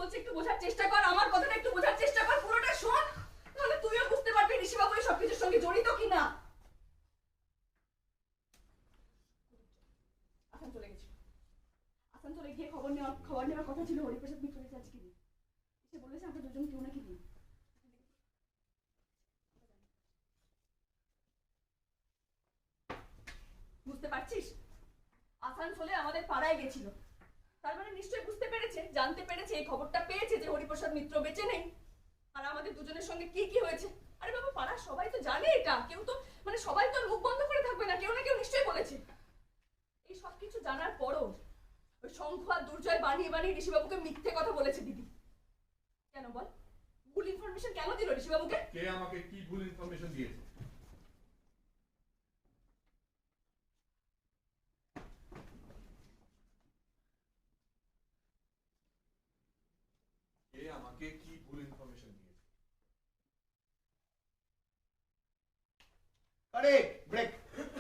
বলছি একটু বোঝার চেষ্টা কর, আমার কথাটা একটু বোঝার চেষ্টা কর, পুরোটা শোন, তাহলে তুইও বুঝতে পারবি ঋষিবাবু এই সবকিছুর সঙ্গে জড়িত কিনা। আসানসোলে গেছিল, আসানসোলে গিয়ে খবর নেওয়ার কথা ছিল হরিপ্রসাদ মিত্রকে আজকে নিয়ে। সে বলেছে আমরা দুজন কেউ নাকি নেই। বুঝতে পারছিস, আসানসোলে আমাদের পাড়ায় গেছিল, তার মানে নিশ্চয়ই বুঝতে পেরেছে, জানতে পেরেছে, এই খবরটা পেয়েছে যে হরিপ্রসাদ মিত্র বেঁচে নেই, আর আমাদের দুজনের সঙ্গে কি কি হয়েছে। আরে বাবা, পাড়ার সবাই তো জানে এটা, কেউ তো মানে সবাই তো মুখ বন্ধ করে থাকবে না, কেউ না কেউ নিশ্চয়ই বলেছে। এই সব কিছু জানার পরও ওই শঙ্খ আর দুর্জয় বানিয়ে বানিয়ে ঋষিবাবুকে মিথ্যে কথা বলেছে দিদি। কেন বল, ভুল ইনফরমেশন কেন দিল ঋষিবাবুকে? কে আমাকে কি ভুল ইনফরমেশন দিয়েছে? কে আমাকে কি ভুল ইনফরমেশন দিয়েছে? আরে ব্রেক,